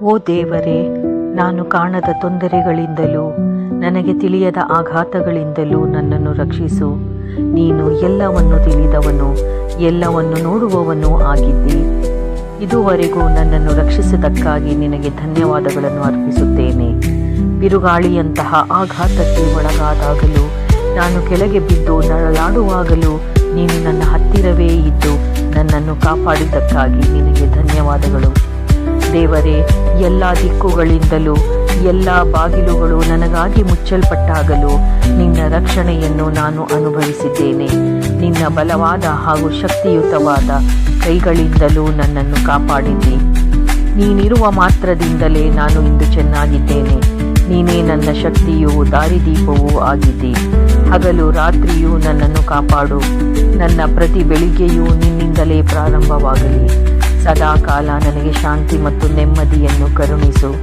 ಓ ದೇವರೇ, ನಾನು ಕಾಣದ ತೊಂದರೆಗಳಿಂದಲೂ ನನಗೆ ತಿಳಿಯದ ಆಘಾತಗಳಿಂದಲೂ ನನ್ನನ್ನು ರಕ್ಷಿಸು. ನೀನು ಎಲ್ಲವನ್ನು ತಿಳಿದವನು, ಎಲ್ಲವನ್ನು ನೋಡುವವನೂ ಆಗಿದ್ದಿ. ಇದುವರೆಗೂ ನನ್ನನ್ನು ರಕ್ಷಿಸಿದ್ದಕ್ಕಾಗಿ ನಿನಗೆ ಧನ್ಯವಾದಗಳನ್ನು ಅರ್ಪಿಸುತ್ತೇನೆ. ಬಿರುಗಾಳಿಯಂತಹ ಆಘಾತಕ್ಕೆ ಒಳಗಾದಾಗಲೂ, ನಾನು ಕೆಳಗೆ ಬಿದ್ದು ನರಳಾಡುವಾಗಲೂ ನೀನು ನನ್ನ ಹತ್ತಿರವೇ ಇದ್ದು ನನ್ನನ್ನು ಕಾಪಾಡಿದ್ದಕ್ಕಾಗಿ ನಿನಗೆ ಧನ್ಯವಾದಗಳು. ದೇವರೇ, ಎಲ್ಲ ದಿಕ್ಕುಗಳಿಂದಲೂ ಎಲ್ಲ ಬಾಗಿಲುಗಳು ನನಗಾಗಿ ಮುಚ್ಚಲ್ಪಟ್ಟಾಗಲೂ ನಿನ್ನ ರಕ್ಷಣೆಯನ್ನು ನಾನು ಅನುಭವಿಸಿದ್ದೇನೆ. ನಿನ್ನ ಬಲವಾದ ಹಾಗೂ ಶಕ್ತಿಯುತವಾದ ಕೈಗಳಿಂದಲೂ ನನ್ನನ್ನು ಕಾಪಾಡಿದ್ದಿ. ನೀನಿರುವ ಮಾತ್ರದಿಂದಲೇ ನಾನು ಇಂದು ಚೆನ್ನಾಗಿದ್ದೇನೆ. ನೀನೇ ನನ್ನ ಶಕ್ತಿಯೂ ದಾರಿದೀಪವೂ ಆಗಿದ್ದಿ. ಹಗಲು ರಾತ್ರಿಯೂ ನನ್ನನ್ನು ಕಾಪಾಡು. ನನ್ನ ಪ್ರತಿ ಬೆಳಿಗ್ಗೆಯೂ ನಿನ್ನಿಂದಲೇ ಪ್ರಾರಂಭವಾಗಲಿ. ಸದಾಕಾಲ ನನಗೆ ಶಾಂತಿ ಮತ್ತು ನೆಮ್ಮದಿಯನ್ನು ಕರುಣಿಸು.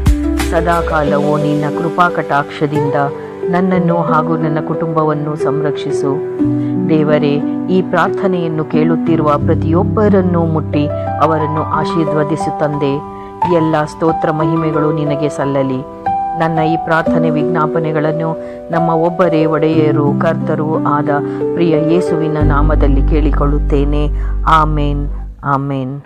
ಸದಾಕಾಲವೂ ನಿನ್ನ ಕೃಪಾಕಟಾಕ್ಷದಿಂದ ನನ್ನನ್ನು ಹಾಗೂ ನನ್ನ ಕುಟುಂಬವನ್ನು ಸಂರಕ್ಷಿಸು. ದೇವರೇ, ಈ ಪ್ರಾರ್ಥನೆಯನ್ನು ಕೇಳುತ್ತಿರುವ ಪ್ರತಿಯೊಬ್ಬರನ್ನೂ ಮುಟ್ಟಿ ಅವರನ್ನು ಆಶೀರ್ವದಿಸು ತಂದೆ. ಎಲ್ಲ ಸ್ತೋತ್ರ ಮಹಿಮೆಗಳು ನಿನಗೆ ಸಲ್ಲಲಿ. ನನ್ನ ಈ ಪ್ರಾರ್ಥನೆ ವಿಜ್ಞಾಪನೆಗಳನ್ನು ನಮ್ಮ ಒಬ್ಬರೇ ಒಡೆಯರು ಕರ್ತರೂ ಆದ ಪ್ರಿಯ ಯೇಸುವಿನ ನಾಮದಲ್ಲಿ ಕೇಳಿಕೊಳ್ಳುತ್ತೇನೆ. ಆಮೇನ್, ಆಮೇನ್.